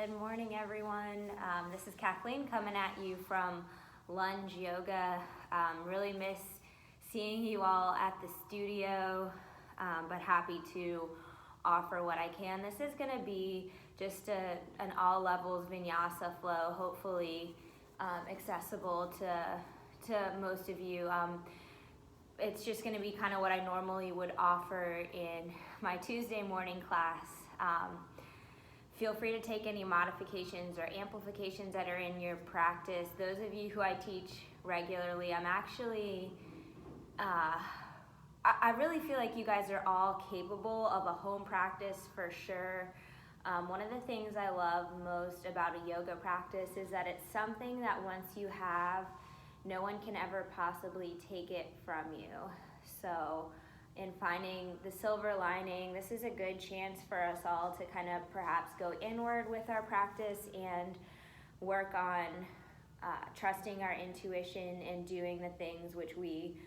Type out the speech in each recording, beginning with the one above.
Good morning, everyone. This is Kathleen coming at you from Lunge Yoga. Really miss seeing you all at the studio, but happy to offer what I can. This is going to be just an all levels vinyasa flow, hopefully accessible to most of you. It's just going to be kind of what I normally would offer in my Tuesday morning class. Feel free to take any modifications or amplifications that are in your practice. Those of you who I teach regularly, I'm actually, I really feel like you guys are all capable of a home practice for sure. One of the things I love most about a yoga practice is that it's something that once you have, no one can ever possibly take it from you. So in finding the silver lining, this is a good chance for us all to kind of perhaps go inward with our practice and work on trusting our intuition and doing the things which we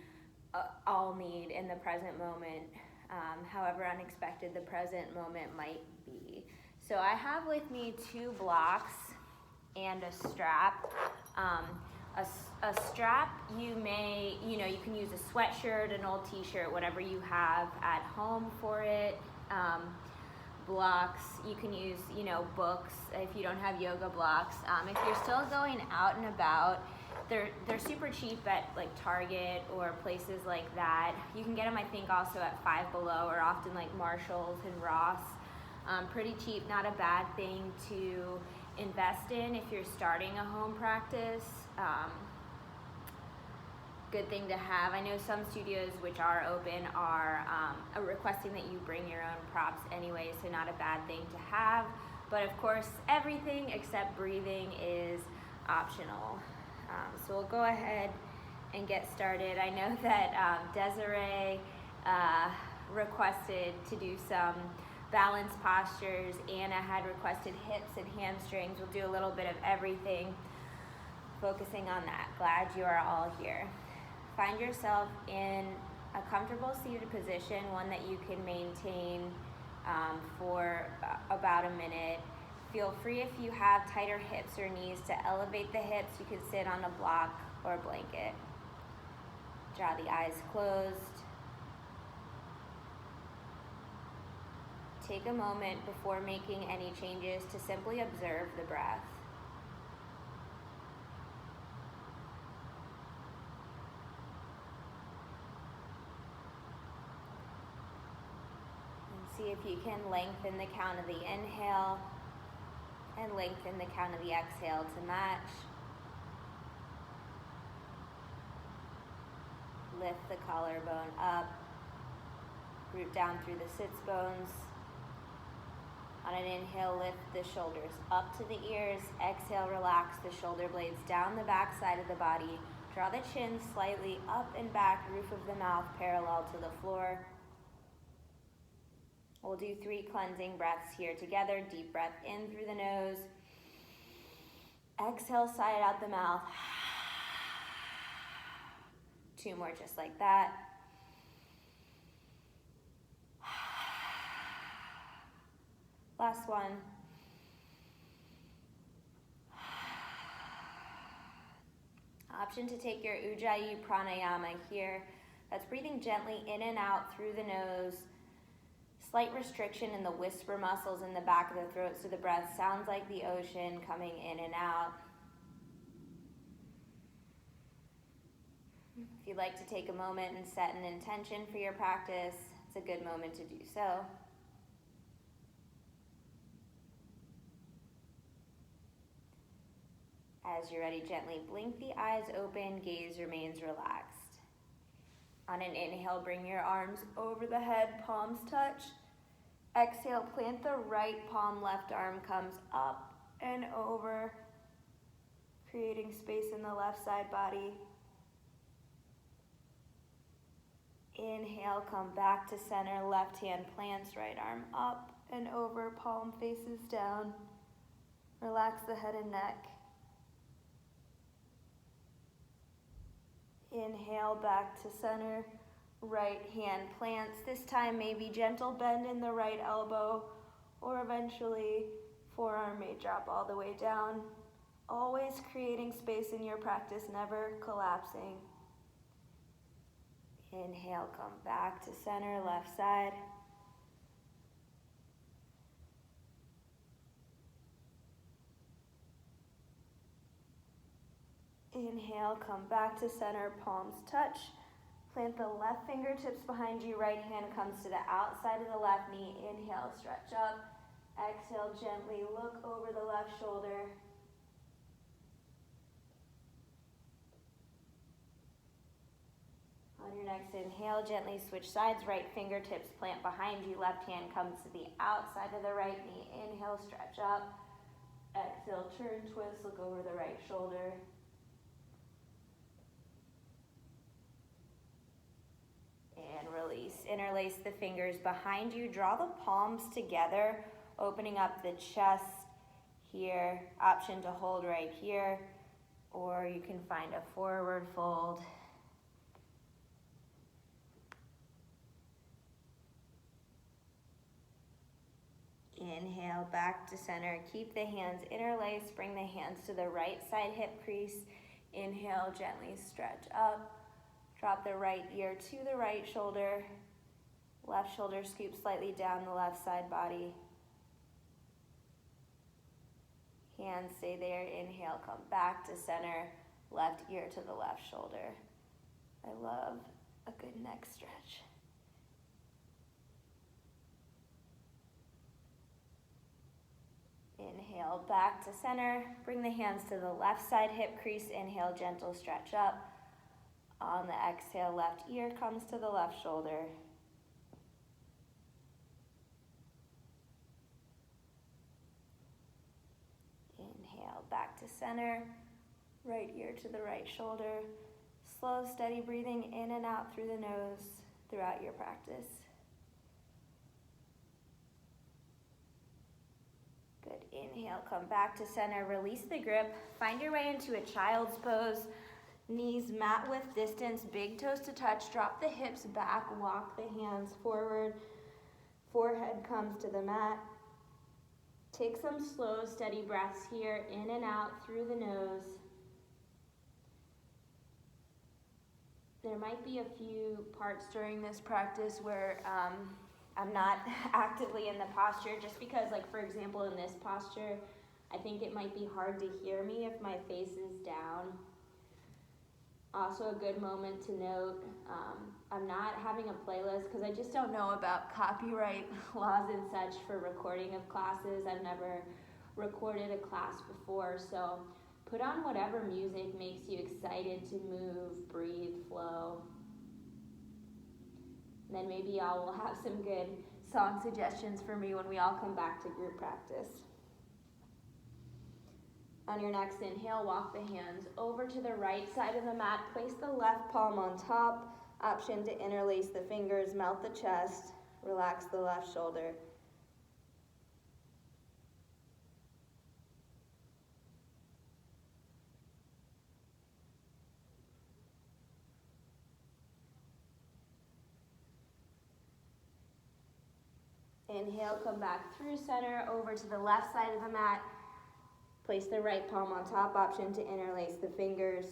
all need in the present moment, however unexpected the present moment might be. So I have with me 2 blocks and a strap. A strap, you can use a sweatshirt, an old t-shirt, whatever you have at home for it. Blocks, you can use, books if you don't have yoga blocks. If you're still going out and about, they're super cheap at like Target or places like that. You can get them, I think, also at Five Below or often like Marshall's and Ross. Pretty cheap, not a bad thing to invest in if you're starting a home practice. Good thing to have. I know some studios which are open are requesting that you bring your own props anyway, so not a bad thing to have. But of course, everything except breathing is optional. So we'll go ahead and get started. I know that Desiree requested to do some balance postures. Anna had requested hips and hamstrings. We'll do a little bit of everything, focusing on that. Glad you are all here. Find yourself in a comfortable seated position, one that you can maintain for about a minute. Feel free, if you have tighter hips or knees, to elevate the hips. You can sit on a block or a blanket. Draw the eyes closed. Take a moment before making any changes to simply observe the breath. And see if you can lengthen the count of the inhale and lengthen the count of the exhale to match. Lift the collarbone up. Root down through the sits bones. On an inhale, lift the shoulders up to the ears. Exhale, relax the shoulder blades down the back side of the body. Draw the chin slightly up and back, roof of the mouth parallel to the floor. We'll do 3 cleansing breaths here together. Deep breath in through the nose. Exhale, sigh it out the mouth. 2 more just like that. Last one. Option to take your Ujjayi pranayama here. That's breathing gently in and out through the nose. Slight restriction in the whisper muscles in the back of the throat, so the breath sounds like the ocean coming in and out. If you'd like to take a moment and set an intention for your practice, it's a good moment to do so. As you're ready, gently blink the eyes open, gaze remains relaxed. On an inhale, bring your arms over the head, palms touch. Exhale, plant the right palm, left arm comes up and over, creating space in the left side body. Inhale, come back to center, left hand plants, right arm up and over, palm faces down. Relax the head and neck. Inhale, back to center, right hand plants. This time maybe gentle bend in the right elbow or eventually Forearm may drop all the way down. Always creating space in your practice, never collapsing. Inhale, come back to center, left side. Inhale, come back to center, palms touch. Plant the left fingertips behind you, right hand comes to the outside of the left knee. Inhale, stretch up. Exhale, gently look over the left shoulder. On your next inhale, gently switch sides. Right fingertips plant behind you. Left hand comes to the outside of the right knee. Inhale, stretch up. Exhale, turn, twist, look over the right shoulder. And release. Interlace the fingers behind you. Draw the palms together, opening up the chest here. Option to hold right here, or you can find a forward fold. Inhale, back to center. Keep the hands interlaced. Bring the hands to the right side hip crease. Inhale, gently stretch up. Drop the right ear to the right shoulder. Left shoulder scoops slightly down the left side body. Hands stay there. Inhale, come back to center. Left ear to the left shoulder. I love a good neck stretch. Inhale, back to center. Bring the hands to the left side hip crease. Inhale, gentle stretch up. On the exhale, left ear comes to the left shoulder. Inhale, back to center. Right ear to the right shoulder. Slow, steady breathing in and out through the nose throughout your practice. Good. Inhale, come back to center. Release the grip. Find your way into a child's pose. Knees mat width distance, big toes to touch. Drop the hips back, walk the hands forward. Forehead comes to the mat. Take some slow, steady breaths here, in and out through the nose. There might be a few parts during this practice where I'm not actively in the posture, just because, like, for example, in this posture, I think it might be hard to hear me if my face is down. Also a good moment to note, I'm not having a playlist because I just don't know about copyright laws and such for recording of classes. I've never recorded a class before, so put on whatever music makes you excited to move, breathe, flow. And then maybe y'all will have some good song suggestions for me when we all come back to group practice. On your next inhale, walk the hands over to the right side of the mat. Place the left palm on top. Option to interlace the fingers, melt the chest, relax the left shoulder. Inhale, come back through center, over to the left side of the mat. Place the right palm on top, option to interlace the fingers.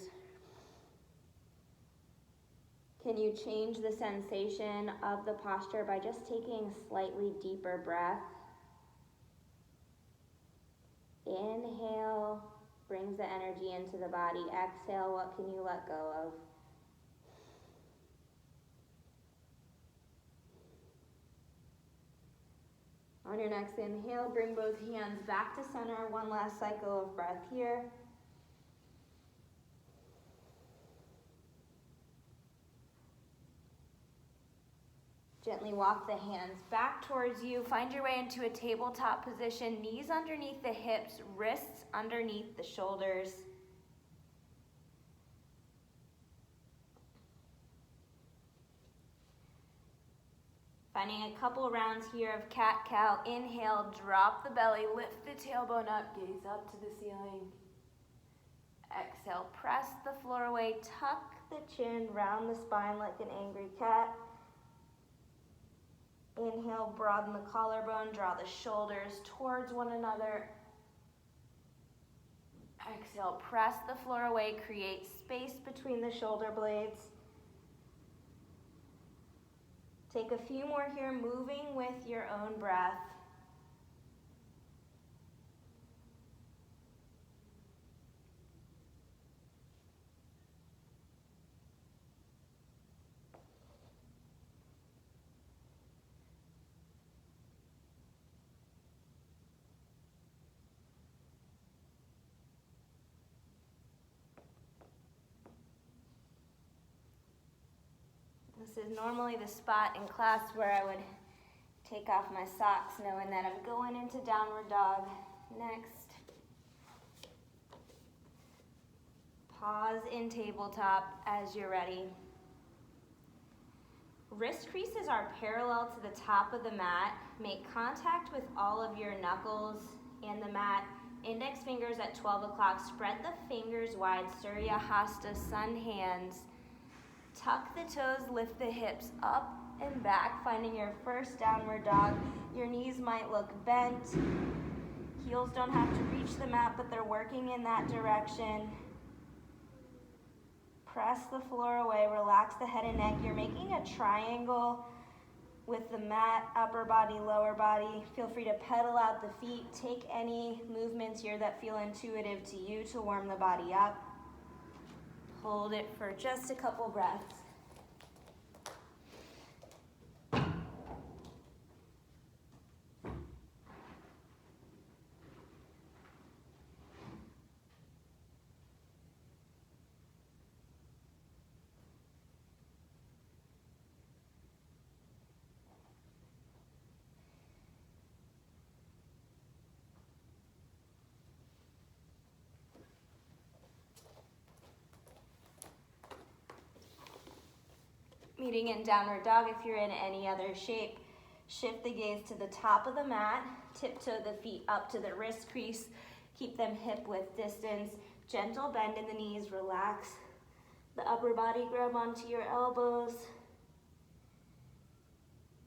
Can you change the sensation of the posture by just taking a slightly deeper breath? Inhale, brings the energy into the body. Exhale, what can you let go of? On your next inhale, bring both hands back to center. One last cycle of breath here. Gently walk the hands back towards you. Find your way into a tabletop position. Knees underneath the hips, wrists underneath the shoulders. Finding a couple rounds here of cat-cow. Inhale, drop the belly, lift the tailbone up, gaze up to the ceiling. Exhale, press the floor away, tuck the chin, round the spine like an angry cat. Inhale, broaden the collarbone, draw the shoulders towards one another. Exhale, press the floor away, create space between the shoulder blades. Take a few more here, moving with your own breath. This is normally the spot in class where I would take off my socks knowing that I'm going into downward dog. Next. Pause in tabletop as you're ready. Wrist creases are parallel to the top of the mat. Make contact with all of your knuckles and the mat. Index fingers at 12 o'clock. Spread the fingers wide, Surya Hasta, sun hands. Tuck the toes, lift the hips up and back, finding your first downward dog. Your knees might look bent. Heels don't have to reach the mat, but they're working in that direction. Press the floor away, relax the head and neck. You're making a triangle with the mat, upper body, lower body. Feel free to pedal out the feet. Take any movements here that feel intuitive to you to warm the body up. Hold it for just a couple breaths. Meeting in downward dog. If you're in any other shape, shift the gaze to the top of the mat, tiptoe the feet up to the wrist crease, keep them hip width distance, gentle bend in the knees, relax the upper body, grab onto your elbows.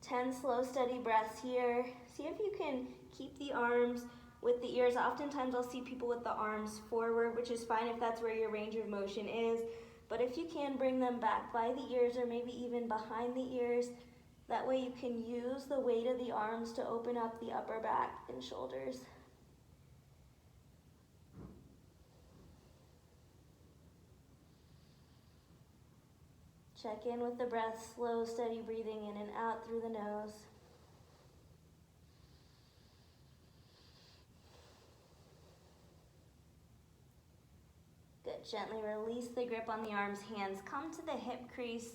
10 slow, steady breaths here. See if you can keep the arms with the ears. Oftentimes I'll see people with the arms forward, which is fine if that's where your range of motion is. But if you can, bring them back by the ears or maybe even behind the ears. That way you can use the weight of the arms to open up the upper back and shoulders. Check in with the breath, slow, steady breathing in and out through the nose. Good, gently release the grip on the arms, hands come to the hip crease.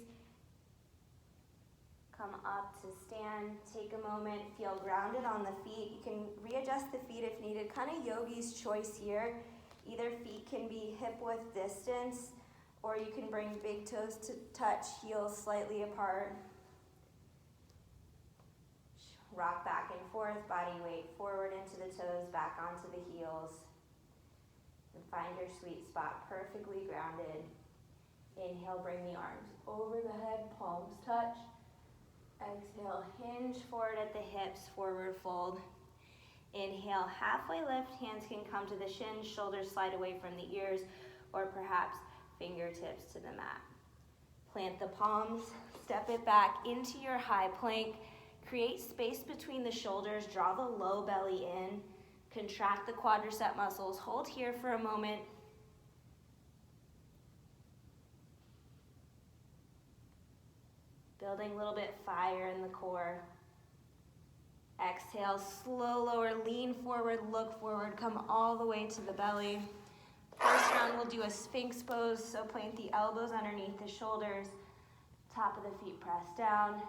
Come up to stand, take a moment, feel grounded on the feet. You can readjust the feet if needed, kind of yogi's choice here. Either feet can be hip width distance, or you can bring big toes to touch, heels slightly apart. Rock back and forth, body weight forward into the toes, back onto the heels. And find your sweet spot, perfectly grounded. Inhale, bring the arms over the head, palms touch. Exhale, hinge forward at the hips, forward fold. Inhale, halfway lift, hands can come to the shins, shoulders slide away from the ears, or perhaps fingertips to the mat. Plant the palms, step it back into your high plank. Create space between the shoulders, draw the low belly in. Contract the quadricep muscles. Hold here for a moment. Building a little bit fire in the core. Exhale, slow lower, lean forward, look forward, come all the way to the belly. First round, we'll do a Sphinx pose, so plant the elbows underneath the shoulders, top of the feet press down,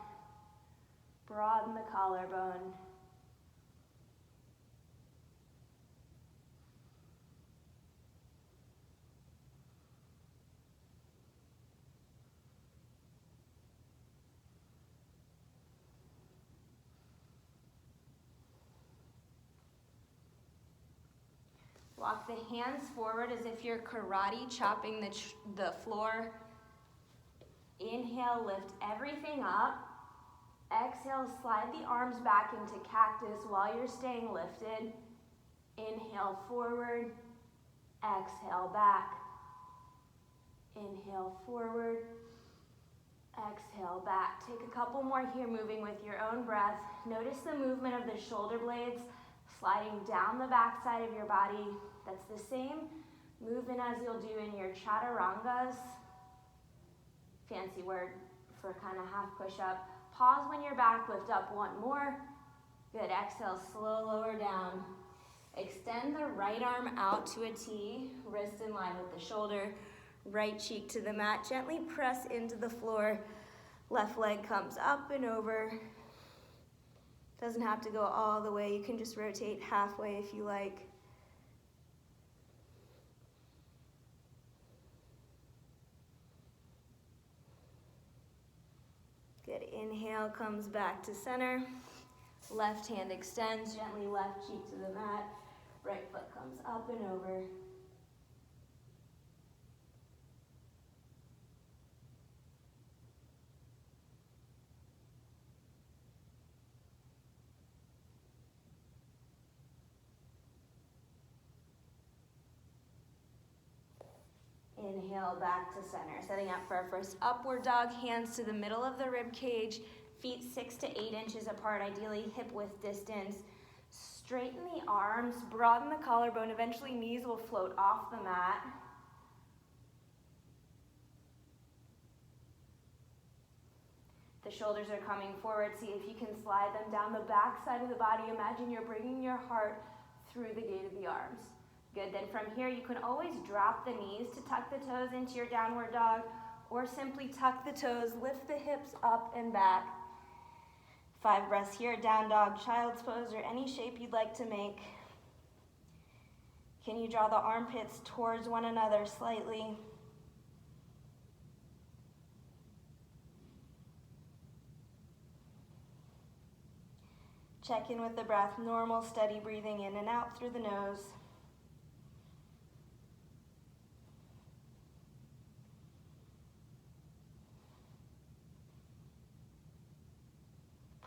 broaden the collarbone. Walk the hands forward as if you're karate chopping the floor. Inhale, lift everything up. Exhale, slide the arms back into cactus while you're staying lifted. Inhale forward, exhale back. Inhale forward, exhale back. Take a couple more here, moving with your own breath. Notice the movement of the shoulder blades sliding down the back side of your body. That's the same movement as you'll do in your chaturangas. Fancy word for kind of half push-up. Pause when you're back, lift up one more. Good, exhale, slow lower down. Extend the right arm out to a T, wrist in line with the shoulder, right cheek to the mat. Gently press into the floor. Left leg comes up and over. Doesn't have to go all the way. You can just rotate halfway if you like. Good, inhale comes back to center. Left hand extends, gently left cheek to the mat. Right foot comes up and over. Inhale back to center. Setting up for our first upward dog. Hands to the middle of the rib cage. Feet 6 to 8 inches apart, ideally hip width distance. Straighten the arms, broaden the collarbone. Eventually knees will float off the mat. The shoulders are coming forward. See if you can slide them down the back side of the body. Imagine you're bringing your heart through the gate of the arms. Good, then from here you can always drop the knees to tuck the toes into your downward dog, or simply tuck the toes, lift the hips up and back. 5 breaths here, down dog, child's pose, or any shape you'd like to make. Can you draw the armpits towards one another slightly? Check in with the breath, normal, steady breathing in and out through the nose.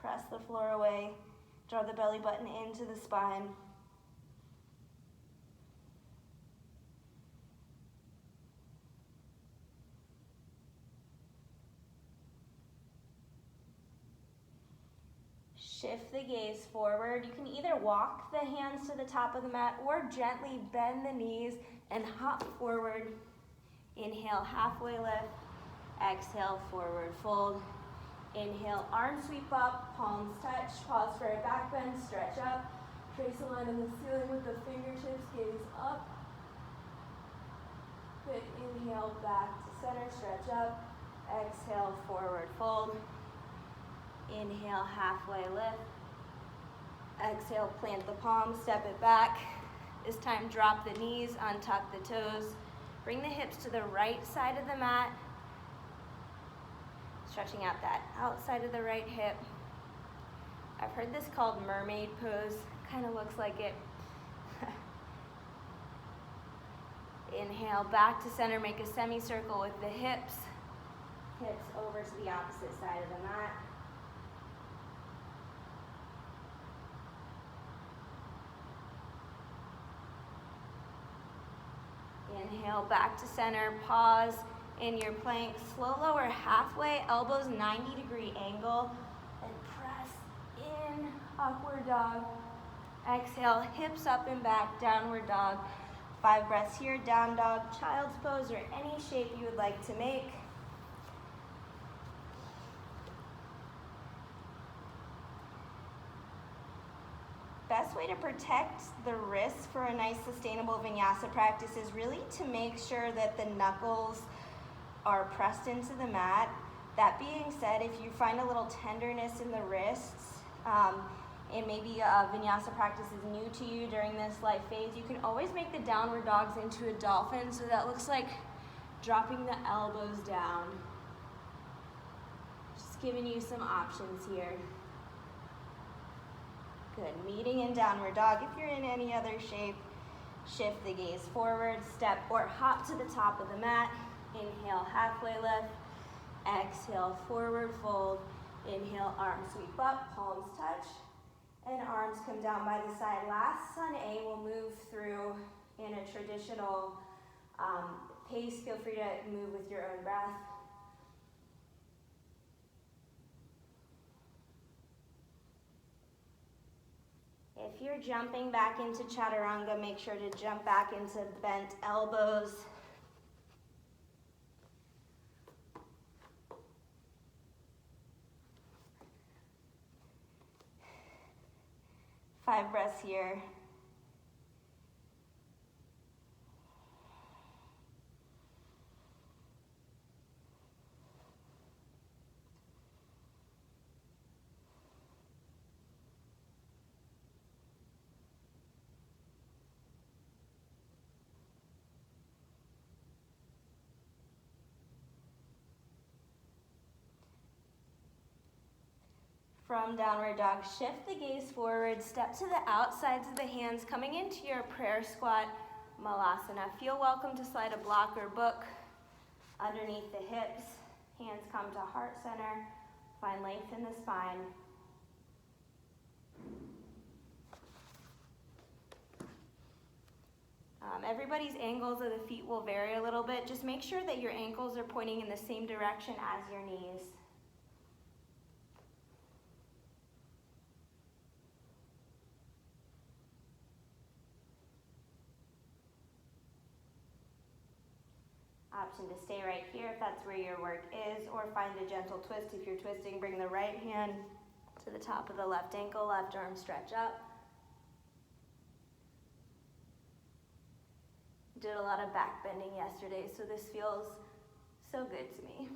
Press the floor away. Draw the belly button into the spine. Shift the gaze forward. You can either walk the hands to the top of the mat or gently bend the knees and hop forward. Inhale, halfway lift. Exhale, forward fold. Inhale, arms sweep up, palms touch. Pause for a back bend, stretch up. Trace a line in the ceiling with the fingertips, gaze up. Good, inhale, back to center, stretch up. Exhale, forward fold. Inhale, halfway lift. Exhale, plant the palms, step it back. This time, drop the knees, untuck the toes. Bring the hips to the right side of the mat. Stretching out that outside of the right hip. I've heard this called mermaid pose. Kind of looks like it. Inhale, back to center, make a semicircle with the hips. Hips over to the opposite side of the mat. Inhale, back to center, pause in your plank, slow lower halfway, elbows 90-degree angle, and press in, upward dog. Exhale, hips up and back, downward dog. 5 breaths here, down dog, child's pose, or any shape you would like to make. Best way to protect the wrists for a nice sustainable vinyasa practice is really to make sure that the knuckles are pressed into the mat. That being said, if you find a little tenderness in the wrists, and maybe vinyasa practice is new to you during this life phase, you can always make the downward dogs into a dolphin, so that looks like dropping the elbows down. Just giving you some options here. Good, meeting in downward dog. If you're in any other shape, shift the gaze forward, step or hop to the top of the mat. Inhale, halfway lift. Exhale, forward fold. Inhale, arms sweep up, palms touch, and arms come down by the side. Last Sun A will move through in a traditional pace. Feel free to move with your own breath. If you're jumping back into chaturanga, make sure to jump back into bent elbows. Five breaths here. From downward dog, shift the gaze forward, step to the outsides of the hands, coming into your prayer squat, malasana. Feel welcome to slide a block or book underneath the hips. Hands come to heart center, find length in the spine. Everybody's angles of the feet will vary a little bit. Just make sure that your ankles are pointing in the same direction as your knees. Option to stay right here if that's where your work is, or find a gentle twist. If you're twisting, bring the right hand to the top of the left ankle, left arm stretch up. Did a lot of back bending yesterday, so this feels so good to me.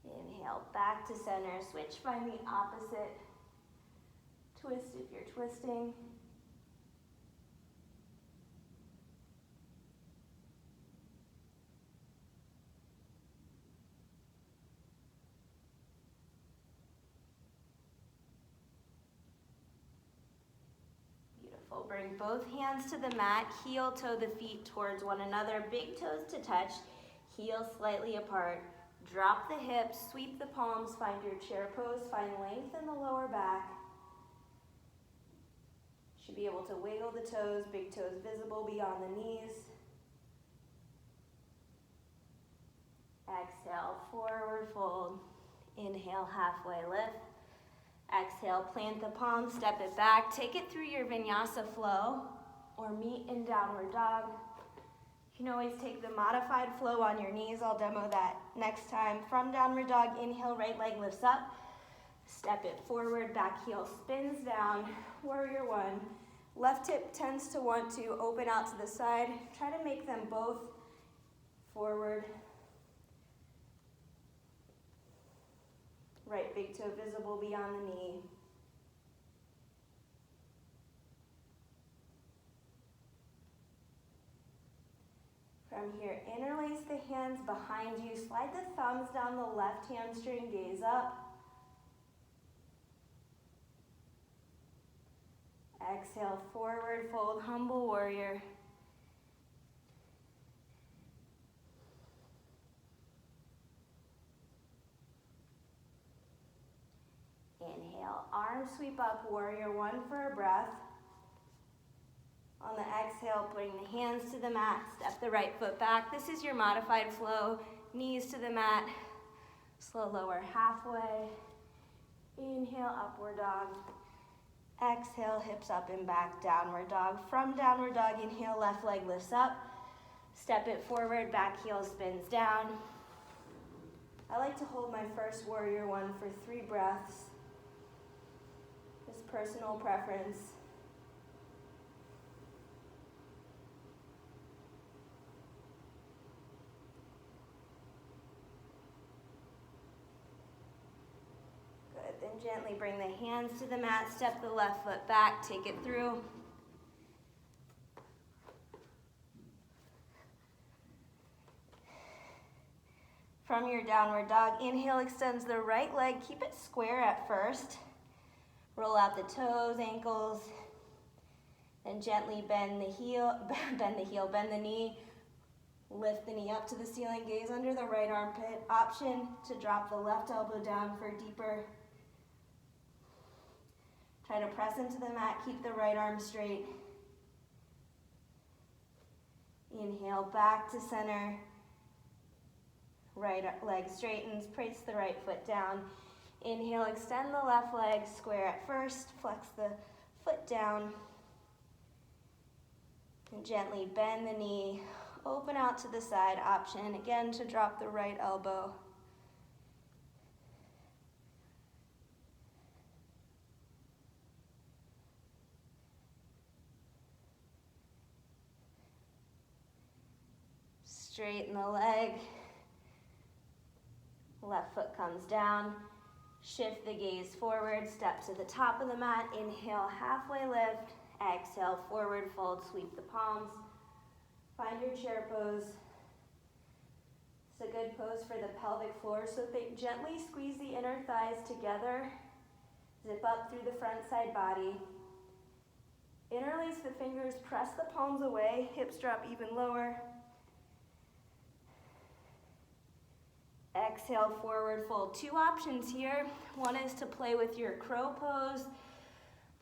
Inhale, back to center. Switch, find the opposite twist if you're twisting. Bring both hands to the mat, heel toe the feet towards one another, big toes to touch, heels slightly apart. Drop the hips, sweep the palms, find your chair pose, find length in the lower back. Should be able to wiggle the toes, big toes visible beyond the knees. Exhale, forward fold. Inhale, halfway lift. Exhale, plant the palms, step it back. Take it through your vinyasa flow or meet in downward dog. You can always take the modified flow on your knees. I'll demo that next time. From downward dog, inhale, right leg lifts up. Step it forward, back heel spins down. Warrior one. Left hip tends to want to open out to the side. Try to make them both forward. Right big toe visible beyond the knee. From here, interlace the hands behind you. Slide the thumbs down the left hamstring, gaze up. Exhale, forward fold, humble warrior. Inhale, arms sweep up, warrior one for a breath. On the exhale, bring the hands to the mat, step the right foot back. This is your modified flow. Knees to the mat, slow lower halfway. Inhale, upward dog. Exhale, hips up and back, downward dog. From downward dog, inhale, left leg lifts up. Step it forward, back heel spins down. I like to hold my first warrior one for 3 breaths. Just personal preference. Good, then gently bring the hands to the mat, step the left foot back, take it through. From your downward dog, inhale extends the right leg, keep it square at first. Roll out the toes, ankles, and gently bend the heel, bend the knee. Lift the knee up to the ceiling, gaze under the right armpit. Option to drop the left elbow down for deeper. Try to press into the mat, keep the right arm straight. Inhale, back to center. Right leg straightens, place the right foot down. Inhale, extend the left leg, square at first, flex the foot down. And gently bend the knee, open out to the side. Option, again, to drop the right elbow. Straighten the leg. Left foot comes down. Shift the gaze forward, step to the top of the mat. Inhale, halfway lift. Exhale, forward fold, sweep the palms. Find your chair pose. It's a good pose for the pelvic floor, so think gently squeeze the inner thighs together. Zip up through the front side body. Interlace the fingers, press the palms away, hips drop even lower. Exhale, forward fold. Two options here. One is to play with your crow pose.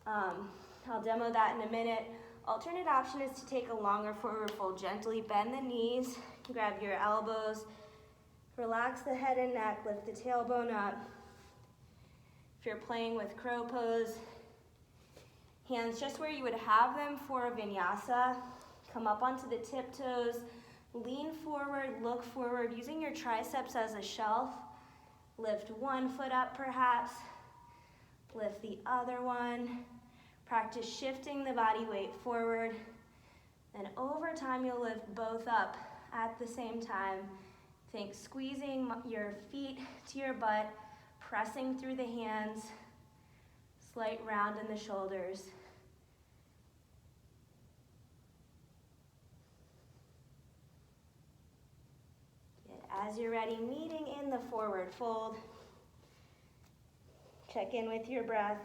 I'll demo that in a minute. Alternate option is to take a longer forward fold. Gently bend the knees, grab your elbows, relax the head and neck, lift the tailbone up. If you're playing with crow pose, hands just where you would have them for a vinyasa. Come up onto the tiptoes. Lean forward, look forward, using your triceps as a shelf. Lift one foot up perhaps. Lift the other one. Practice shifting the body weight forward. And over time, you'll lift both up at the same time. Think squeezing your feet to your butt, pressing through the hands, slight round in the shoulders. As you're ready, meeting in the forward fold. Check in with your breath.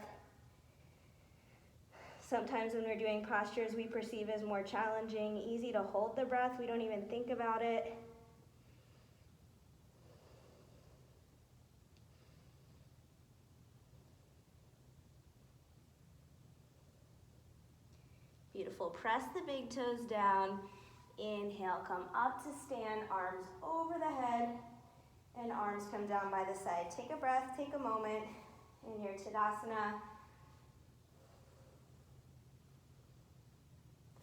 Sometimes when we're doing postures we perceive as more challenging, easy to hold the breath, we don't even think about it. Beautiful, press the big toes down. Inhale, come up to stand, arms over the head, and arms come down by the side. Take a breath, take a moment in your Tadasana.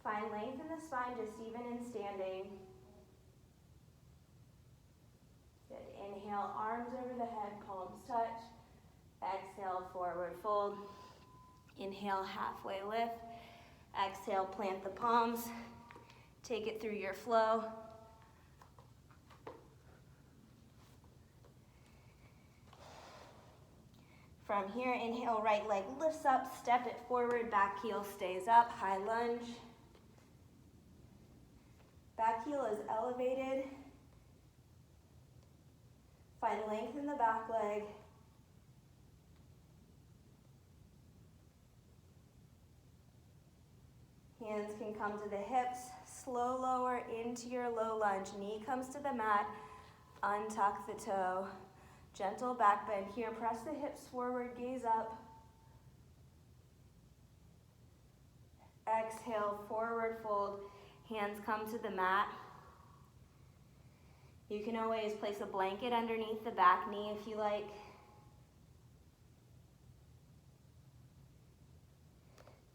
Find length in the spine, just even in standing. Good, inhale, arms over the head, palms touch. Exhale, forward fold. Inhale, halfway lift. Exhale, plant the palms. Take it through your flow. From here, inhale, right leg lifts up, step it forward, back heel stays up, high lunge. Back heel is elevated. Find length in the back leg. Hands can come to the hips. Slow lower into your low lunge. Knee comes to the mat. Untuck the toe. Gentle back bend here. Press the hips forward, gaze up. Exhale, forward fold. Hands come to the mat. You can always place a blanket underneath the back knee if you like.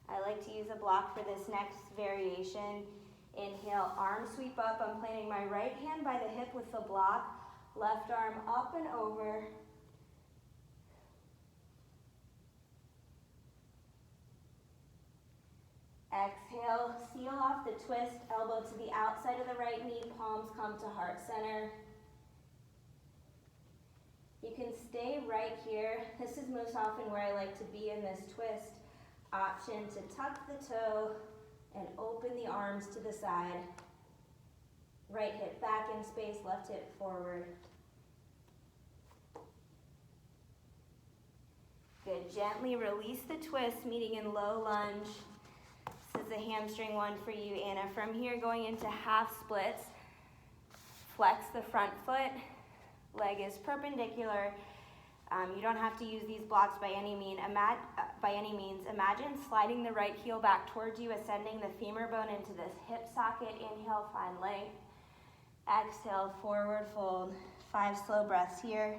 I like to use a block for this next variation. Inhale, arm sweep up. I'm planting my right hand by the hip with the block. Left arm up and over. Exhale, seal off the twist, elbow to the outside of the right knee, palms come to heart center. You can stay right here. This is most often where I like to be in this twist. Option to tuck the toe and open the arms to the side. Right hip back in space, left hip forward. Good, gently release the twist, meeting in low lunge. This is a hamstring one for you, Anna. From here, going into half splits. flex the front foot. Leg is perpendicular. You don't have to use these blocks by any means. Imagine sliding the right heel back towards you, ascending the femur bone into this hip socket. Inhale, find length. Exhale, forward fold. 5 slow breaths here.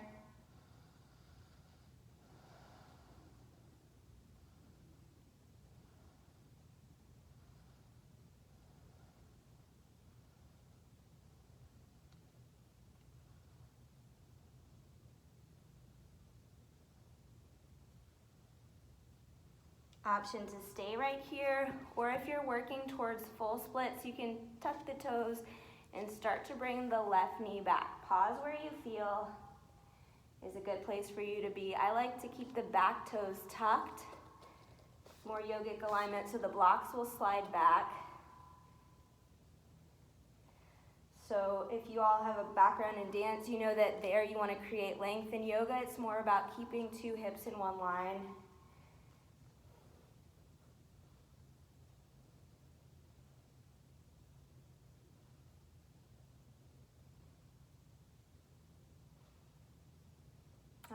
Option to stay right here, or if you're working towards full splits, you can tuck the toes and start to bring the left knee back. Pause where you feel is a good place for you to be. I like to keep the back toes tucked, more yogic alignment, so the blocks will slide back. So if you all have a background in dance, you know that there you want to create length. In yoga, it's more about keeping 2 hips in one line.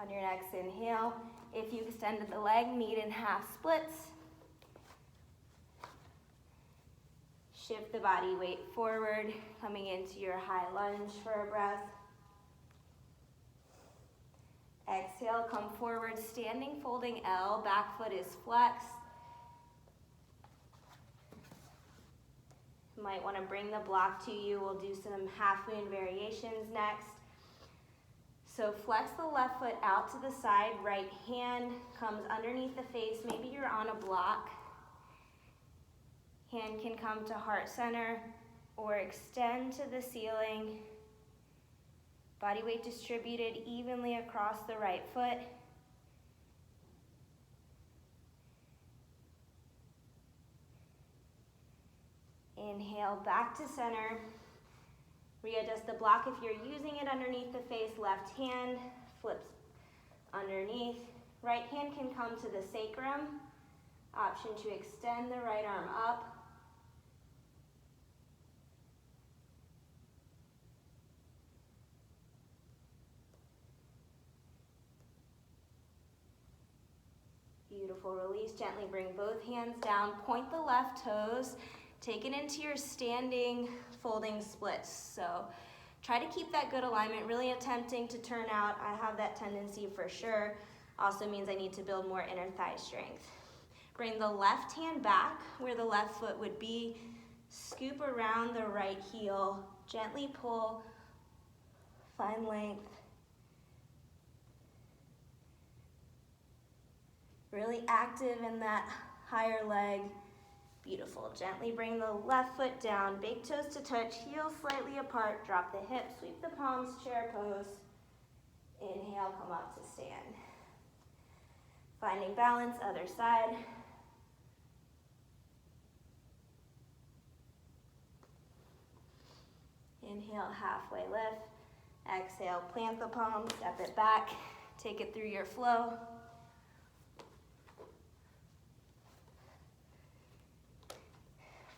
On your next inhale, if you extended the leg, meet in half splits. Shift the body weight forward, coming into your high lunge for a breath. Exhale, come forward, standing, folding L, back foot is flexed. You might want to bring the block to you. We'll do some half moon variations next. So flex the left foot out to the side, right hand comes underneath the face. Maybe you're on a block. Hand can come to heart center or extend to the ceiling. Body weight distributed evenly across the right foot. Inhale, back to center. Readjust the block if you're using it underneath the face. Left hand flips underneath. Right hand can come to the sacrum. Option to extend the right arm up. Beautiful. Release gently. Bring both hands down. Point the left toes. Take it into your standing folding splits. So try to keep that good alignment, really attempting to turn out. I have that tendency for sure. Also means I need to build more inner thigh strength. Bring the left hand back where the left foot would be. Scoop around the right heel. Gently pull. Find length. Really active in that higher leg. Beautiful. Gently bring the left foot down, big toes to touch, heels slightly apart, drop the hips, sweep the palms, chair pose. Inhale, come up to stand. Finding balance, other side. Inhale, halfway lift. Exhale, plant the palms, step it back, take it through your flow.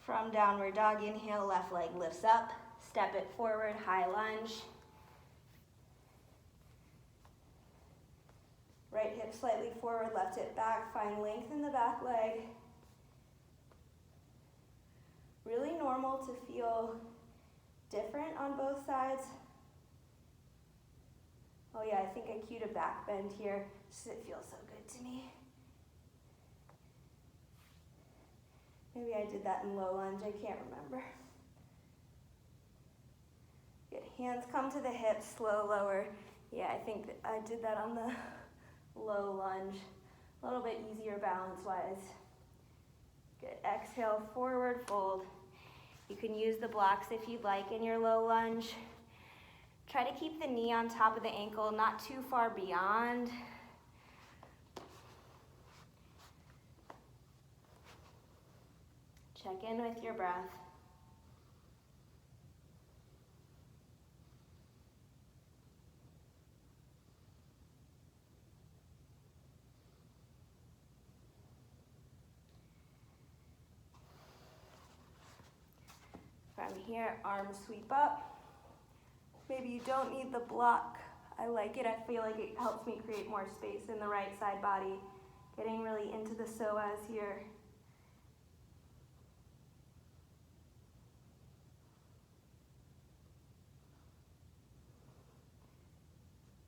From downward dog, inhale, left leg lifts up, step it forward, high lunge. Right hip slightly forward, left hip back, find length in the back leg. Really normal to feel different on both sides. Oh yeah, I think I cued a back bend here, just it feels so good to me. Maybe I did that in low lunge, I can't remember. Good, hands come to the hips, slow lower. Yeah, I think that I did that on the low lunge. A little bit easier balance-wise. Good, exhale, forward fold. You can use the blocks if you'd like in your low lunge. Try to keep the knee on top of the ankle, not too far beyond. Check in with your breath. From here, arms sweep up, Maybe you don't need the block. I like it. I feel like it helps me create more space in the right side body. Getting really into the psoas here.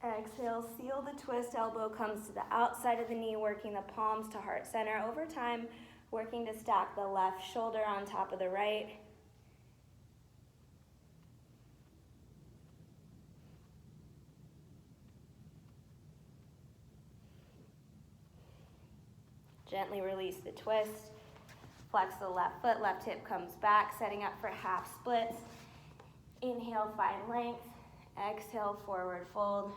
Exhale, seal the twist. Elbow comes to the outside of the knee, working the palms to heart center. Over time, working to stack the left shoulder on top of the right. Gently release the twist. Flex the left foot, left hip comes back, setting up for half splits. Inhale, find length. Exhale, forward fold.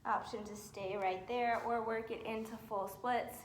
Option to stay right there or work it into full splits.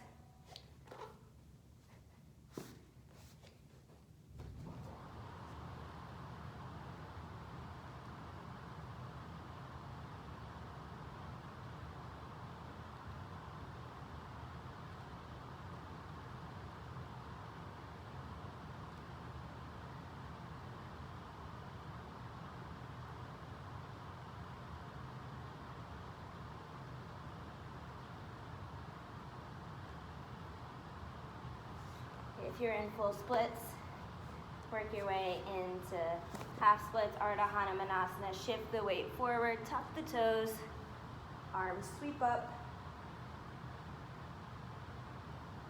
If you're in full splits, work your way into half splits, Ardha Hanumanasana. Shift the weight forward, tuck the toes, arms sweep up,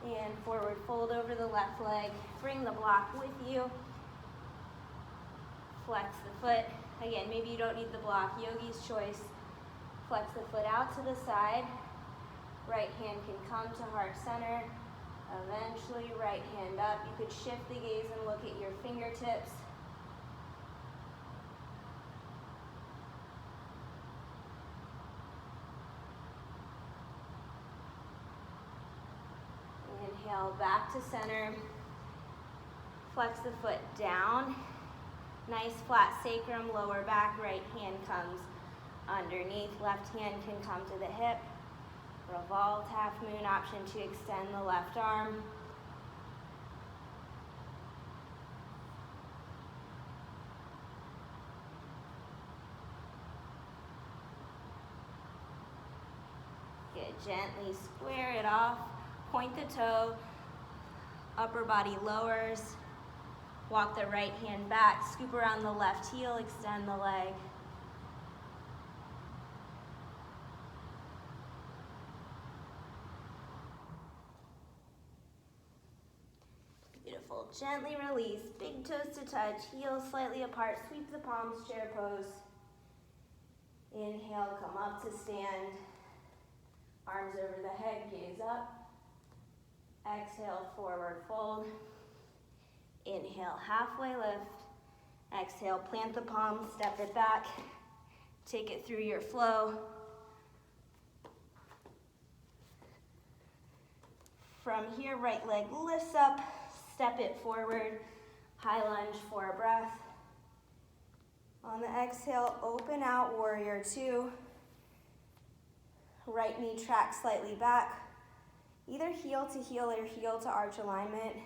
and forward fold over the left leg. Bring the block with you. Flex the foot. Again, maybe you don't need the block, yogi's choice. Flex the foot out to the side. Right hand can come to heart center. Eventually, right hand up. You could shift the gaze and look at your fingertips. Inhale, back to center. Flex the foot down. Nice flat sacrum, lower back. Right hand comes underneath. Left hand can come to the hip. Revolved half moon, option to extend the left arm. Good, gently square it off, point the toe, upper body lowers, walk the right hand back, scoop around the left heel, extend the leg. Beautiful. Gently release. Big toes to touch. Heels slightly apart. Sweep the palms. Chair pose. Inhale. Come up to stand. Arms over the head. Gaze up. Exhale. Forward fold. Inhale. Halfway lift. Exhale. Plant the palms. Step it back. Take it through your flow. From here, right leg lifts up. Step it forward, high lunge for a breath. On the exhale, open out, warrior two. Right knee tracks slightly back. Either heel to heel or heel to arch alignment.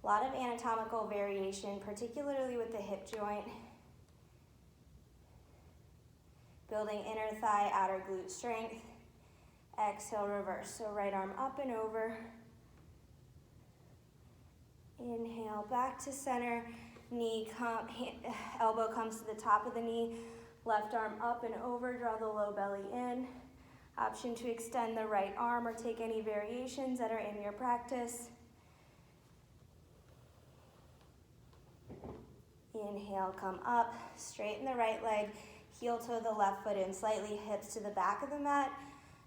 A lot of anatomical variation, particularly with the hip joint. Building inner thigh, outer glute strength. Exhale, reverse. So right arm up and over. Inhale, back to center. Elbow comes to the top of the knee. Left arm up and over. Draw the low belly in. Option to extend the right arm or take any variations that are in your practice. Inhale, come up. Straighten the right leg. Heel toe the left foot in slightly. Hips to the back of the mat.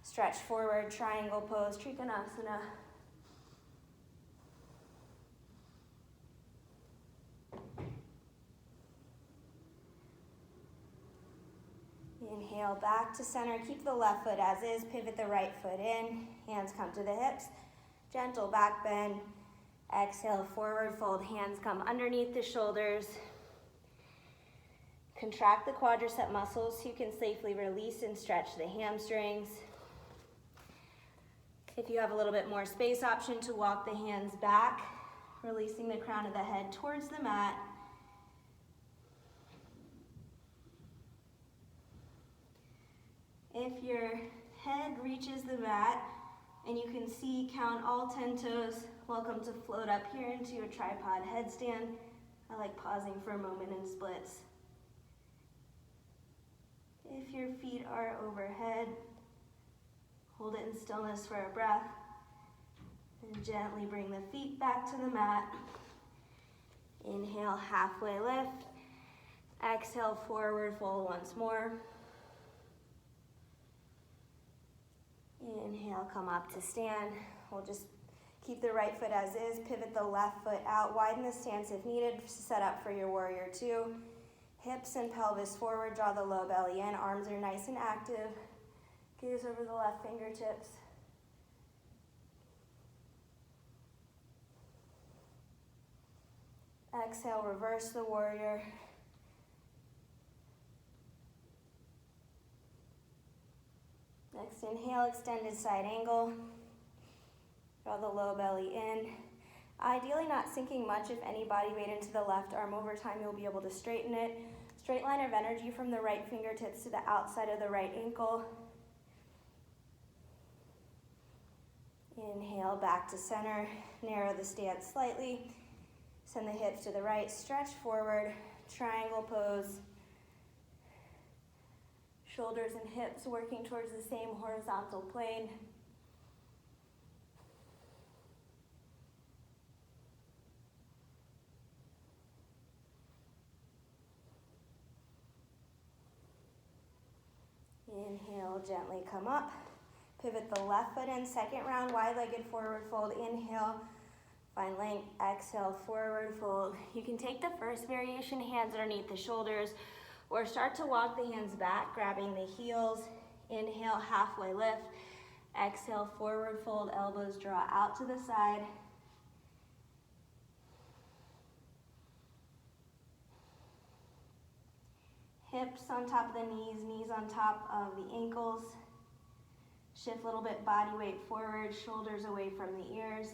Stretch forward, triangle pose, Trikonasana. Inhale, back to center. Keep the left foot as is. Pivot the right foot in. Hands come to the hips. Gentle back bend. Exhale, forward fold. Hands come underneath the shoulders. Contract the quadricep muscles so you can safely release and stretch the hamstrings. If you have a little bit more space, option to walk the hands back, releasing the crown of the head towards the mat. If your head reaches the mat and you can see, count all 10 toes, welcome to float up here into a tripod headstand. I like pausing for a moment in splits. If your feet are overhead, hold it in stillness for a breath, and gently bring the feet back to the mat. Inhale, halfway lift. Exhale, forward fold once more. Inhale, come up to stand. We'll just keep the right foot as is, pivot the left foot out, widen the stance if needed, set up for your warrior two. Hips and pelvis forward, draw the low belly in, arms are nice and active. Gaze over the left fingertips. Exhale, reverse the warrior. Next inhale, extended side angle. Draw the low belly in. Ideally not sinking much, if any body weight into the left arm. Over time you'll be able to straighten it. Straight line of energy from the right fingertips to the outside of the right ankle. Inhale, back to center. Narrow the stance slightly. Send the hips to the right, stretch forward, triangle pose. Shoulders and hips working towards the same horizontal plane. Inhale, gently come up. Pivot the left foot in, second round, wide-legged forward fold. Inhale, find length, exhale, forward fold. You can take the first variation, hands underneath the shoulders, or start to walk the hands back, grabbing the heels. Inhale, halfway lift. Exhale, forward fold, elbows draw out to the side. Hips on top of the knees, knees on top of the ankles. Shift a little bit, body weight forward, shoulders away from the ears.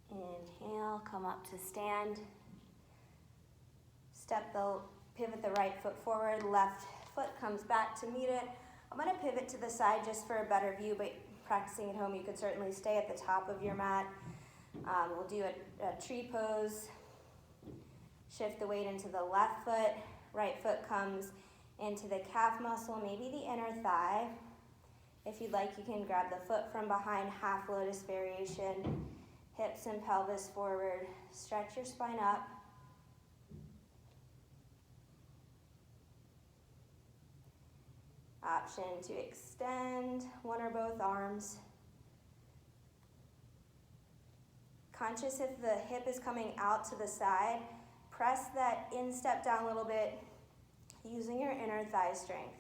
Inhale, come up to stand. Pivot the right foot forward, left foot comes back to meet it. I'm gonna pivot to the side just for a better view, but practicing at home, you could certainly stay at the top of your mat. We'll do a tree pose. Shift the weight into the left foot. Right foot comes into the calf muscle, maybe the inner thigh. If you'd like, you can grab the foot from behind, half lotus variation. Hips and pelvis forward. Stretch your spine up. Option to extend one or both arms. Conscious if the hip is coming out to the side, press that instep down a little bit using your inner thigh strength.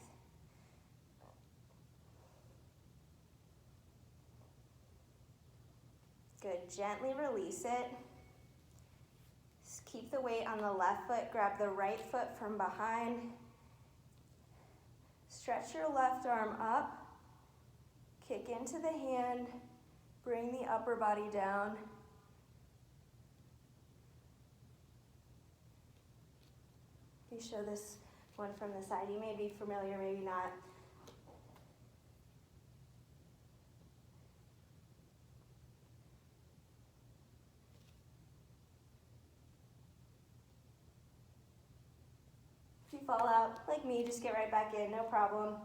Good, gently release it. Just keep the weight on the left foot, grab the right foot from behind. Stretch your left arm up, kick into the hand, bring the upper body down. Let me show this one from the side. You may be familiar, maybe not. If you fall out, like me, just get right back in, no problem.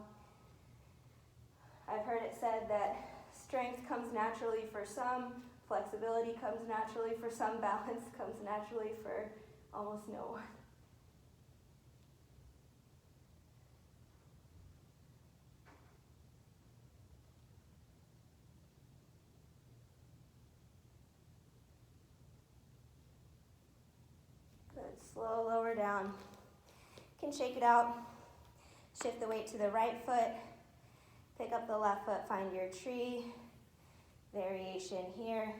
I've heard it said that strength comes naturally for some, flexibility comes naturally for some, balance comes naturally for almost no one. Slow lower down. You can shake it out. Shift the weight to the right foot. Pick up the left foot, find your tree. Variation here.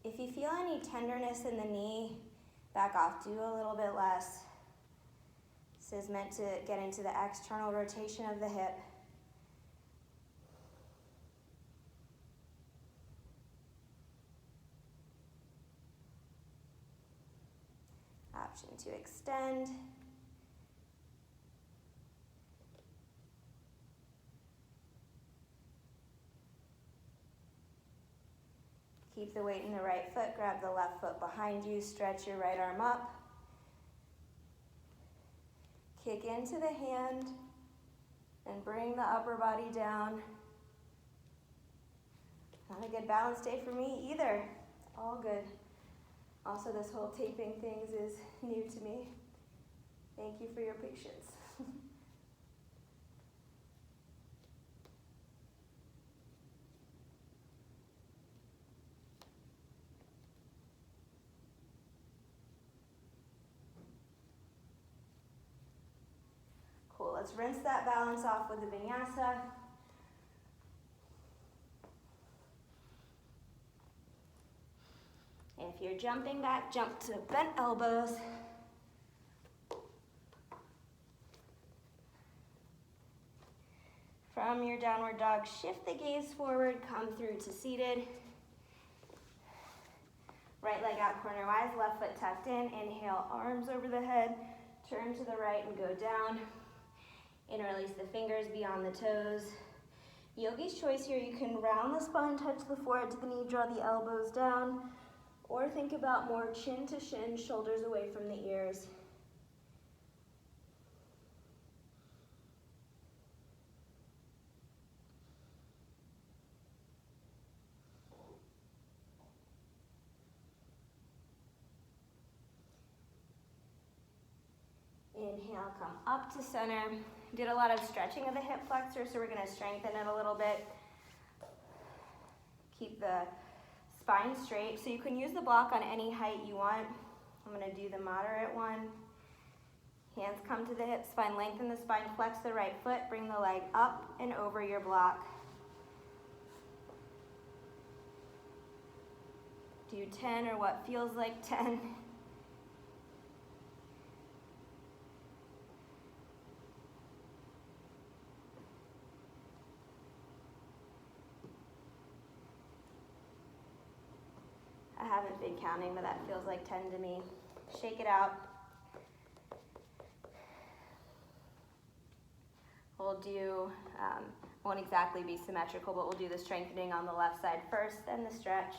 If you feel any tenderness in the knee, back off, do a little bit less. This is meant to get into the external rotation of the hip. Option to extend. Keep the weight in the right foot, grab the left foot behind you, stretch your right arm up. Kick into the hand and bring the upper body down. Not a good balance day for me either. All good. Also, this whole taping things is new to me. Thank you for your patience. Cool, let's rinse that balance off with the vinyasa. If you're jumping back, jump to bent elbows. From your downward dog, shift the gaze forward, come through to seated. Right leg out cornerwise, left foot tucked in. Inhale, arms over the head. Turn to the right and go down. Interlace the fingers beyond the toes. Yogi's choice here, you can round the spine, touch the forehead to the knee, draw the elbows down, or think about more chin to shin, shoulders away from the ears. Inhale, come up to center. Did a lot of stretching of the hip flexor, so we're gonna strengthen it a little bit. Keep the spine straight. So you can use the block on any height you want. I'm gonna do the moderate one. Hands come to the hip, spine, lengthen the spine, flex the right foot, bring the leg up and over your block. Do 10 or what feels like 10. I haven't been counting, but that feels like 10 to me. Shake it out. We'll do, won't exactly be symmetrical, but we'll do the strengthening on the left side first, then the stretch.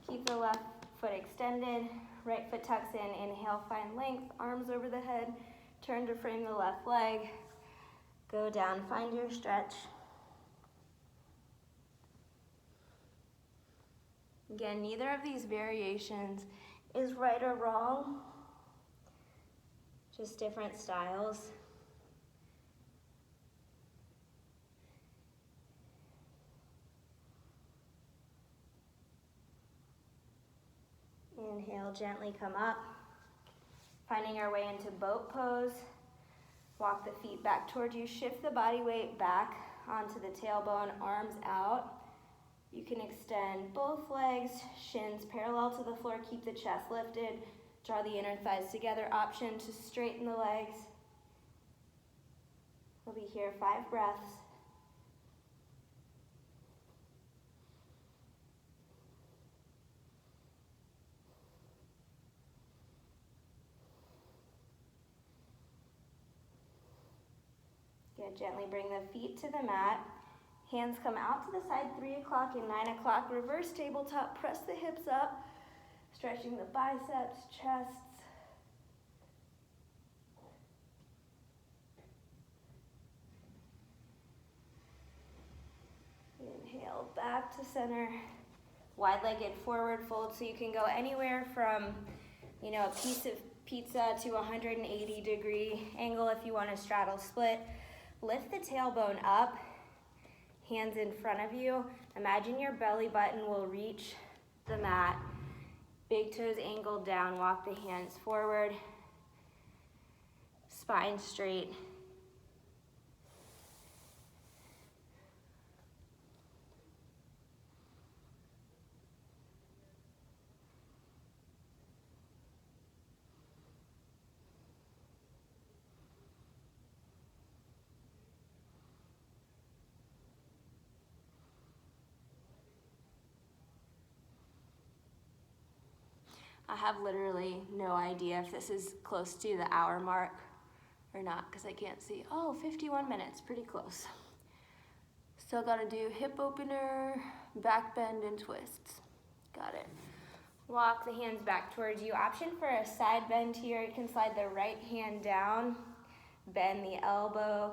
Keep the left foot extended, right foot tucks in, inhale, find length, arms over the head, turn to frame the left leg, go down, find your stretch. Again, neither of these variations is right or wrong, just different styles. Inhale, gently come up. Finding our way into boat pose. Walk the feet back towards you. Shift the body weight back onto the tailbone, arms out. You can extend both legs, shins parallel to the floor. Keep the chest lifted. Draw the inner thighs together. Option to straighten the legs. We'll be here 5 breaths. Good, gently bring the feet to the mat. Hands come out to the side, 3 o'clock and 9 o'clock. Reverse tabletop, press the hips up, stretching the biceps, chests. back to center. Wide-legged forward fold, so you can go anywhere from, a piece of pizza to 180-degree angle if you want to straddle split. Lift the tailbone up, hands in front of you. Imagine your belly button will reach the mat. Big toes angled down, walk the hands forward. Spine straight. I have literally no idea if this is close to the hour mark or not, because I can't see. Oh, 51 minutes, pretty close. Still gotta do hip opener, back bend, and twists. Got it. Walk the hands back towards you. Option for a side bend here. You can slide the right hand down, bend the elbow,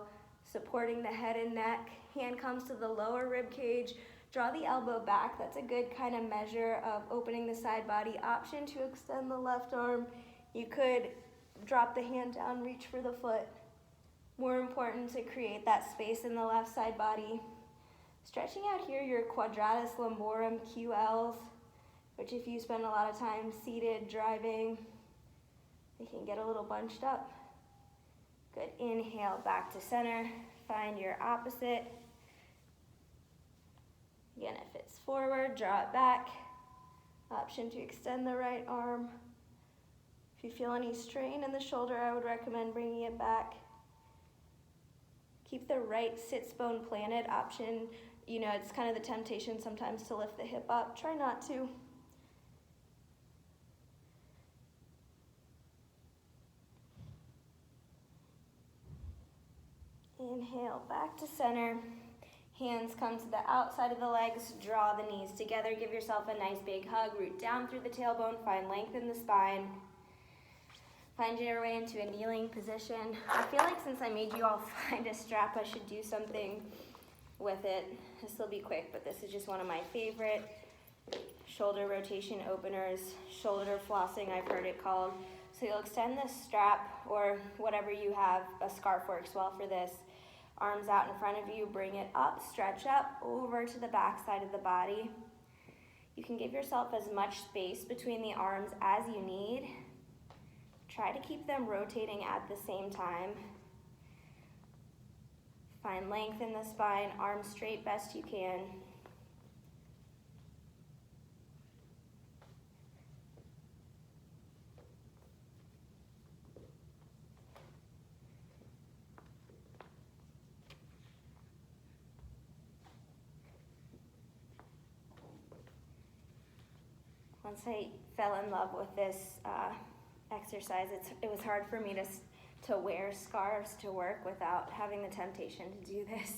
supporting the head and neck. Hand comes to the lower rib cage. Draw the elbow back. That's a good kind of measure of opening the side body. Option to extend the left arm. You could drop the hand down, reach for the foot. More important to create that space in the left side body. Stretching out here your quadratus lumborum QLs, which if you spend a lot of time seated, driving, they can get a little bunched up. Good, inhale back to center. Find your opposite. Again, if it's forward, draw it back. Option to extend the right arm. If you feel any strain in the shoulder, I would recommend bringing it back. Keep the right sits bone planted. Option, it's kind of the temptation sometimes to lift the hip up. Try not to. Inhale, back to center. Hands come to the outside of the legs, draw the knees together, give yourself a nice big hug, root down through the tailbone, find length in the spine. Find your way into a kneeling position. I feel like since I made you all find a strap, I should do something with it. This will be quick, but this is just one of my favorite shoulder rotation openers, shoulder flossing I've heard it called. So you'll extend the strap or whatever you have, a scarf works well for this. Arms out in front of you, bring it up, stretch up over to the back side of the body. You can give yourself as much space between the arms as you need. Try to keep them rotating at the same time. Find length in the spine, arms straight best you can. Once I fell in love with this exercise, it was hard for me to wear scarves to work without having the temptation to do this.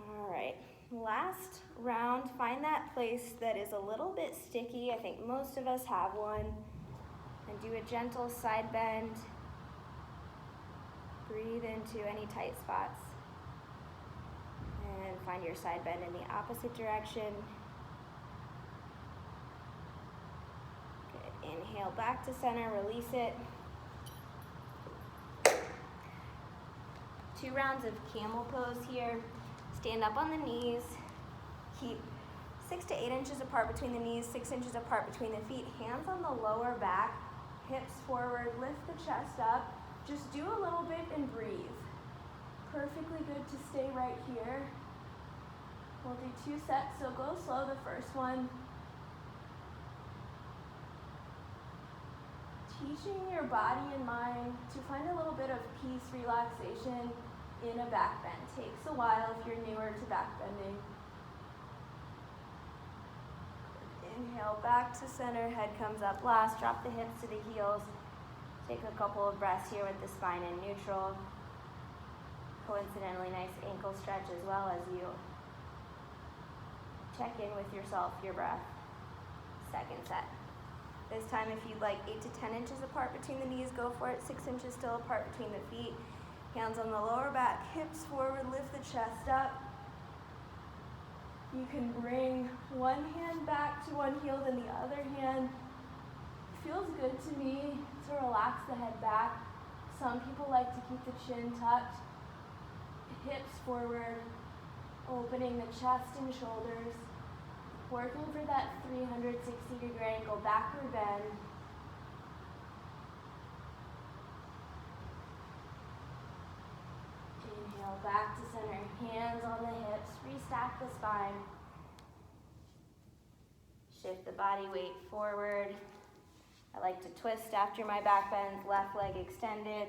All right, last round, find that place that is a little bit sticky. I think most of us have one. And do a gentle side bend. Breathe into any tight spots. And find your side bend in the opposite direction. Good. Inhale back to center, release it. 2 rounds of camel pose here. Stand up on the knees. Keep 6 to 8 inches apart between the knees, 6 inches apart between the feet. Hands on the lower back, hips forward, lift the chest up. Just do a little bit and breathe. Perfectly good to stay right here. We'll do 2 sets, so go slow the first one. Teaching your body and mind to find a little bit of peace, relaxation in a back bend. Takes a while if you're newer to back bending. Inhale back to center, head comes up last, drop the hips to the heels. Take a couple of breaths here with the spine in neutral. Coincidentally, nice ankle stretch as well as you check in with yourself, your breath. Second set. This time, if you'd like 8 to 10 inches apart between the knees, go for it. 6 inches still apart between the feet. Hands on the lower back, hips forward, lift the chest up. You can bring one hand back to one heel, then the other hand. Feels good to me to relax the head back. Some people like to keep the chin tucked, hips forward, opening the chest and shoulders, working for that 360-degree ankle backward bend. Inhale, back to center, hands on the hips, restack the spine. Shift the body weight forward. I like to twist after my back bends, left leg extended,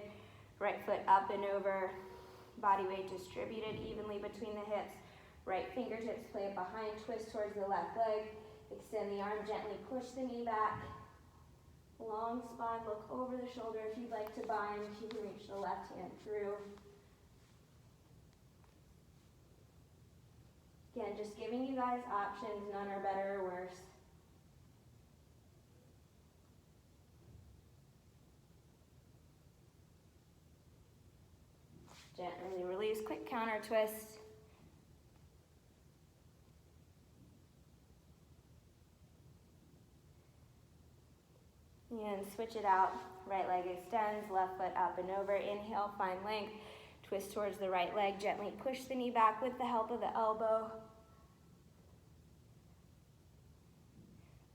right foot up and over, body weight distributed evenly between the hips. Right fingertips plant behind, twist towards the left leg, extend the arm, gently push the knee back. Long spine, look over the shoulder. If you'd like to bind, you can reach the left hand through. Again, just giving you guys options, none are better or worse. Gently release, quick counter twist. And switch it out. Right leg extends, left foot up and over. Inhale, find length. Twist towards the right leg. Gently push the knee back with the help of the elbow.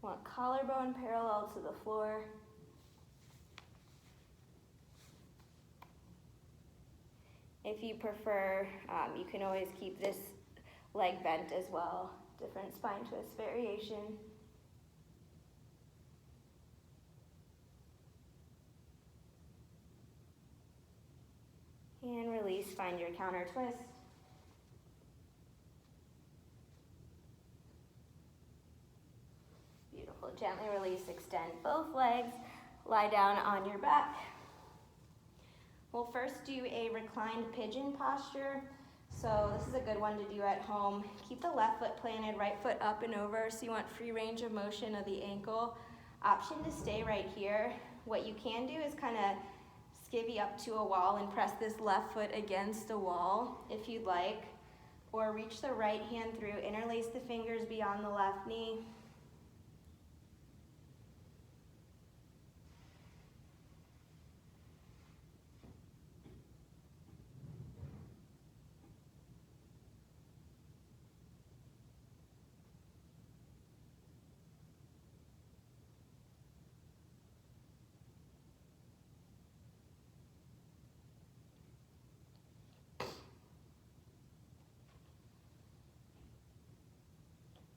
Want collarbone parallel to the floor. If you prefer, you can always keep this leg bent as well. Different spine twist variation. And release, find your counter twist. Beautiful, gently release, extend both legs, lie down on your back. We'll first do a reclined pigeon posture. So this is a good one to do at home. Keep the left foot planted, right foot up and over, so you want free range of motion of the ankle. Option to stay right here. What you can do is kind of skivvy up to a wall and press this left foot against a wall if you'd like, or reach the right hand through, interlace the fingers beyond the left knee.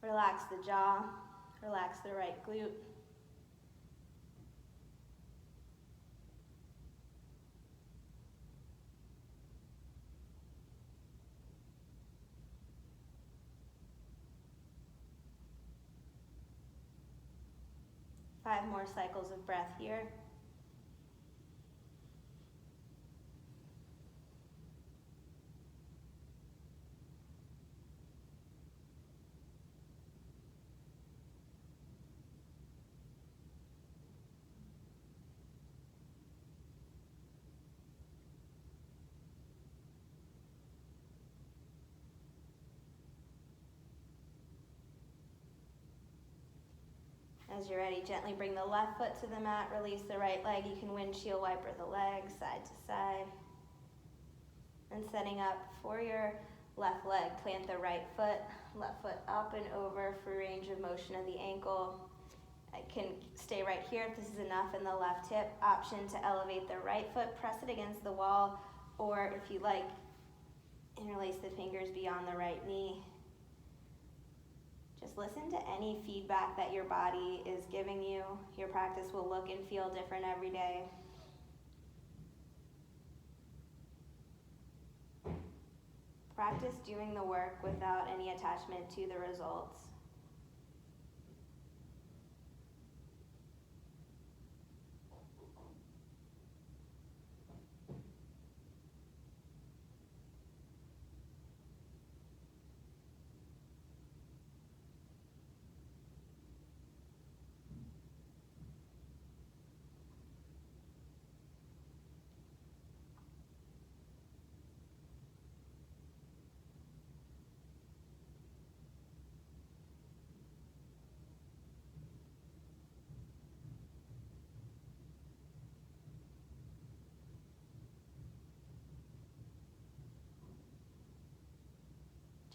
Relax the jaw, relax the right glute. Five more cycles of breath here. As you're ready, gently bring the left foot to the mat, release the right leg. You can windshield wiper the legs side to side. And setting up for your left leg, plant the right foot, left foot up and over for range of motion of the ankle. I can stay right here if this is enough in the left hip. Option to elevate the right foot, press it against the wall, or if you like, interlace the fingers beyond the right knee. Just listen to any feedback that your body is giving you. Your practice will look and feel different every day. Practice doing the work without any attachment to the results.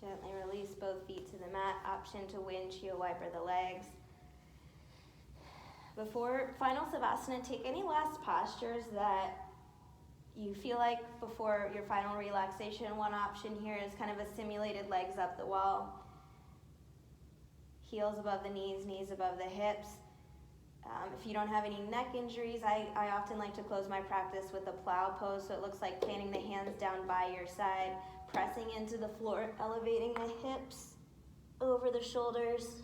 Gently release both feet to the mat. Option to windshield wiper the legs. Before final Savasana, take any last postures that you feel like before your final relaxation. One option here is kind of a simulated legs up the wall. Heels above the knees, knees above the hips. If you don't have any neck injuries, I often like to close my practice with a plow pose, so it looks like planting the hands down by your side, pressing into the floor, elevating the hips over the shoulders.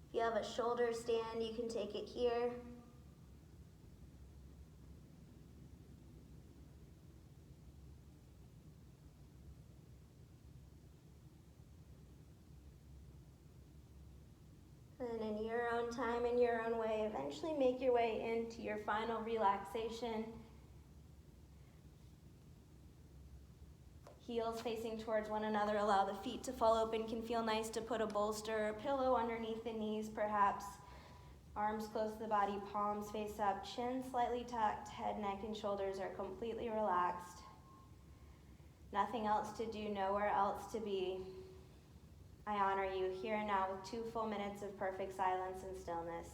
If you have a shoulder stand, you can take it here. And in your own time, in your own way, eventually make your way into your final relaxation. Heels facing towards one another, allow the feet to fall open. Can feel nice to put a bolster or pillow underneath the knees perhaps. Arms close to the body, palms face up, chin slightly tucked, head, neck, and shoulders are completely relaxed. Nothing else to do, nowhere else to be. I honor you here and now with 2 full minutes of perfect silence and stillness.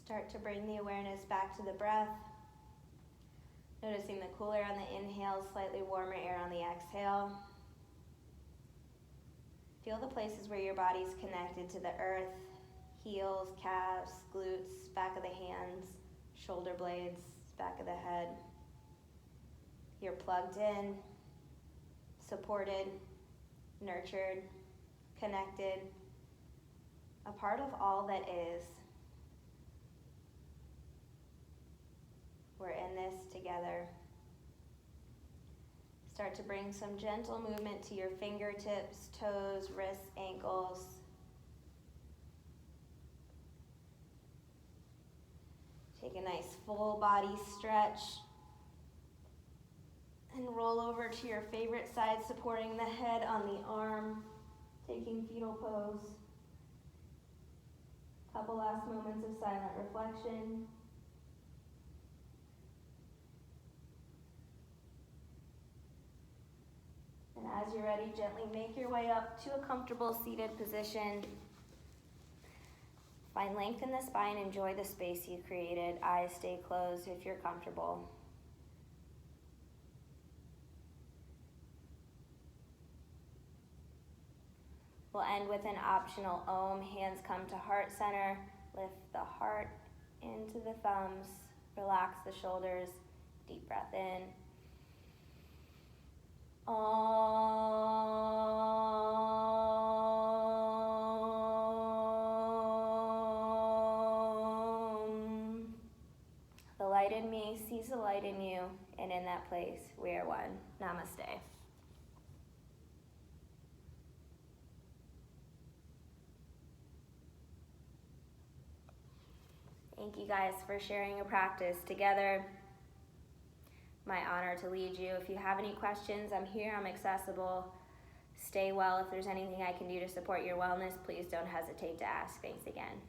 Start to bring the awareness back to the breath. Noticing the cool air on the inhale, slightly warmer air on the exhale. Feel the places where your body's connected to the earth. Heels, calves, glutes, back of the hands, shoulder blades, back of the head. You're plugged in, supported, nurtured, connected, a part of all that is. We're in this together. Start to bring some gentle movement to your fingertips, toes, wrists, ankles. Take a nice full body stretch and roll over to your favorite side, supporting the head on the arm, taking fetal pose. Couple last moments of silent reflection. And as you're ready, gently make your way up to a comfortable seated position. Find length in the spine, enjoy the space you created. Eyes stay closed if you're comfortable. We'll end with an optional Om. Hands come to heart center. Lift the heart into the thumbs. Relax the shoulders. Deep breath in. Om. The light in me sees the light in you. And in that place, we are one. Namaste. Thank you guys for sharing a practice together. My honor to lead you. If you have any questions, I'm here, I'm accessible. Stay well. If there's anything I can do to support your wellness, please don't hesitate to ask. Thanks again.